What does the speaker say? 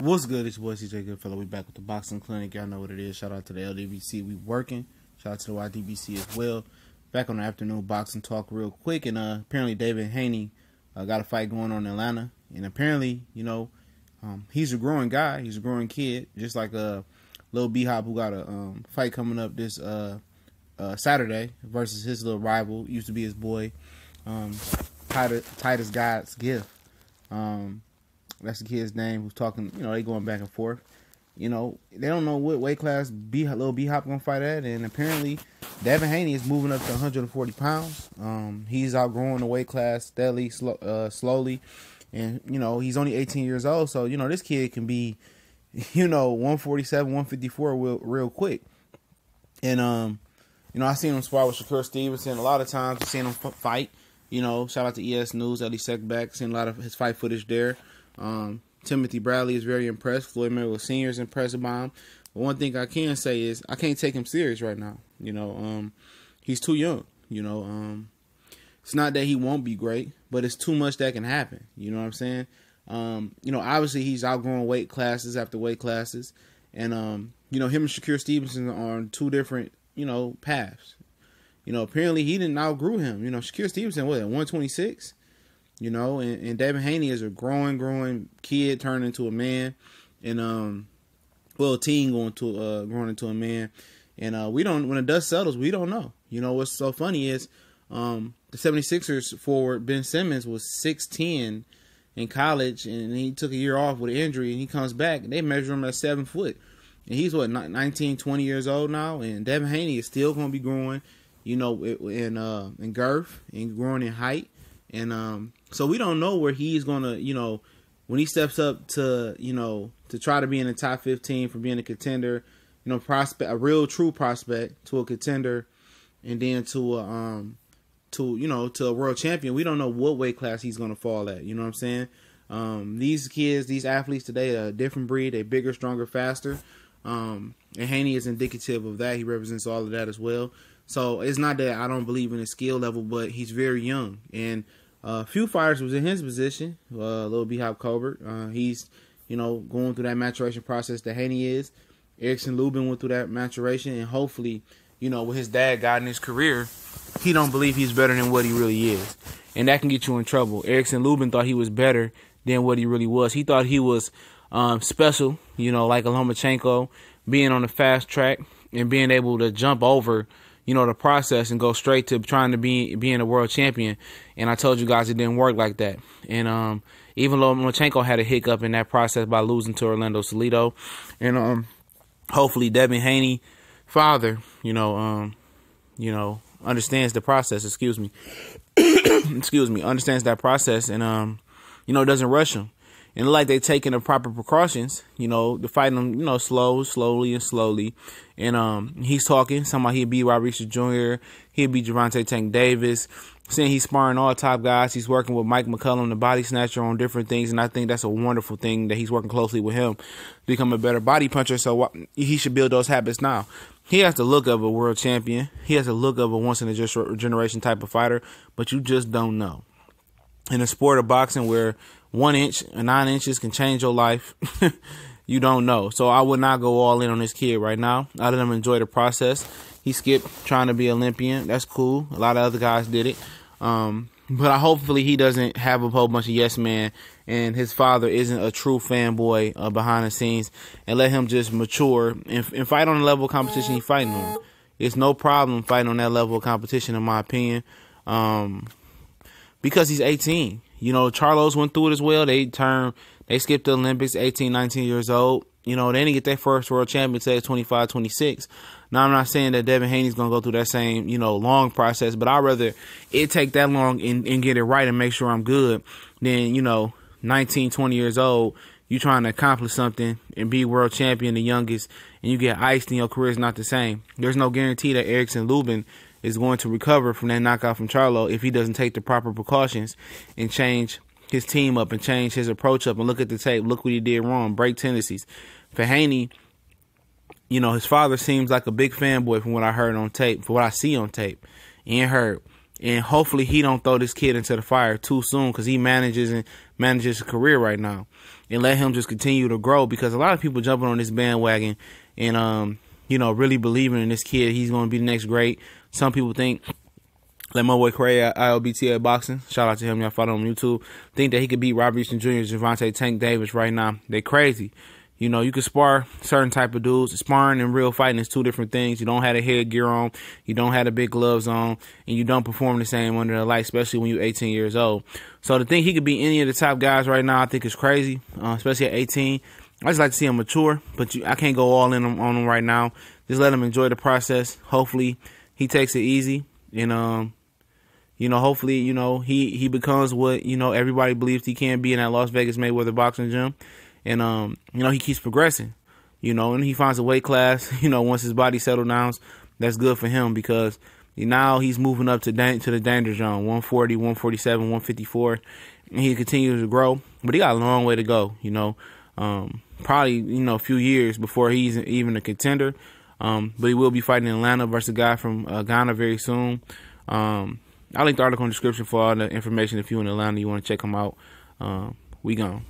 What's good? It's your boy CJ Goodfellow. We back with the Boxing Clinic. Y'all know what it is. Shout out to the LDBC. We working. Shout out to the YDBC as well. Back on the afternoon boxing talk real quick. And apparently Devin Haney got a fight going on in Atlanta. And apparently, he's a growing guy. He's a growing kid. Just like Lil B-Hop, who got a fight coming up this Saturday versus his little rival. Used to be his boy, Titus God's Gift. That's the kid's name who's talking, they going back and forth. They don't know what weight class Lil B-Hop going to fight at. And apparently, Devin Haney is moving up to 140 pounds. He's outgrowing the weight class steadily, slowly. And, he's only 18 years old. So, this kid can be, 147, 154 real quick. And, I seen him spar with Shakur Stevenson a lot of times. I've seen him fight. Shout out to ES News, Eddie Seckback. Seen a lot of his fight footage there. Timothy Bradley is very impressed. Floyd Mayweather Sr. is impressed by him. But one thing I can say is I can't take him serious right now. He's too young. It's not that he won't be great, but it's too much that can happen. You know what I'm saying? Obviously he's outgrowing weight classes after weight classes. And, him and Shakur Stevenson are on two different, paths. Apparently he didn't outgrow him. Shakur Stevenson, at 126? And Devin Haney is a growing kid turning into a man, and a teen growing into a man, and when the dust settles, we don't know. What's so funny is the 76ers forward Ben Simmons was 6'10" in college, and he took a year off with an injury, and he comes back, and they measure him at 7 foot, and he's 19, 20 years old now, and Devin Haney is still going to be growing, in girth and growing in height. And so we don't know where he's gonna, when he steps up to, to try to be in the top 15 for being a contender, prospect, a real true prospect to a contender, and then to a world champion. We don't know what weight class he's gonna fall at. You know what I'm saying? These kids, these athletes today are a different breed. They're bigger, stronger, faster. And Haney is indicative of that. He represents all of that as well. So it's not that I don't believe in his skill level, but he's very young. And a few fighters was in his position. Lil B-Hop Colbert. He's, going through that maturation process that Haney is. Erickson Lubin went through that maturation. And hopefully, with his dad guiding his career, he don't believe he's better than what he really is. And that can get you in trouble. Erickson Lubin thought he was better than what he really was. He thought he was special, like a Lomachenko, being on the fast track and being able to jump over the process and go straight to trying to being a world champion. And I told you guys it didn't work like that. And even Lomachenko had a hiccup in that process by losing to Orlando Salido. And hopefully Devin Haney, father, understands the process. Excuse me, understands that process and doesn't rush him. And like they taking the proper precautions, to fight him, slowly. And he's talking, somebody he'll beat Rodriguez Jr., he'll beat Gervonta Tank Davis. Saying he's sparring all top guys. He's working with Mike McCullum, the body snatcher, on different things. And I think that's a wonderful thing that he's working closely with him to become a better body puncher. So he should build those habits now. He has the look of a world champion. He has the look of a once-in-a-generation type of fighter. But you just don't know. In a sport of boxing where 1 inch and 9 inches can change your life, you don't know. So I would not go all in on this kid right now. I let him enjoy the process. He skipped trying to be Olympian. That's cool. A lot of other guys did it. But hopefully he doesn't have a whole bunch of yes man and his father isn't a true fanboy behind the scenes, and let him just mature and fight on the level of competition he's fighting on. It's no problem fighting on that level of competition, in my opinion, because he's 18. Charlos went through it as well. They skipped the Olympics 18, 19 years old. They didn't get their first world championship at 25, 26. Now, I'm not saying that Devin Haney's going to go through that same, long process, but I'd rather it take that long and get it right and make sure I'm good than, 19, 20 years old, you trying to accomplish something and be world champion, the youngest, and you get iced and your career is not the same. There's no guarantee that Erickson Lubin is going to recover from that knockout from Charlo if he doesn't take the proper precautions and change his team up and change his approach up and look at the tape. Look what he did wrong. Break tendencies. For Haney, his father seems like a big fanboy from what I heard on tape, from what I see on tape and heard. And hopefully he don't throw this kid into the fire too soon, because he manages and manage his career right now, and let him just continue to grow, because a lot of people jumping on this bandwagon and really believing in this kid. He's going to be the next great. Some people think, like my boy Craig ILBT at boxing, shout out to him, y'all follow him on YouTube, think that he could beat Robert Easton Jr. and Gervonta Tank Davis right now. They crazy. You could spar certain type of dudes. Sparring and real fighting is two different things. You don't have the headgear on, you don't have the big gloves on, and you don't perform the same under the light, especially when you're 18 years old. So to think he could beat any of the top guys right now, I think is crazy, especially at 18. I just like to see him mature, but I can't go all in on him right now. Just let him enjoy the process. Hopefully he takes it easy, and hopefully, he becomes what, everybody believes he can be in that Las Vegas Mayweather boxing gym. And, he keeps progressing, and he finds a weight class, once his body settles down. That's good for him, because now he's moving up to the danger zone, 140, 147, 154. And he continues to grow, but he got a long way to go, probably, a few years before he's even a contender. But he will be fighting in Atlanta versus a guy from Ghana very soon. I'll link the article in the description for all the information. If you're in Atlanta, you want to check him out. We gone.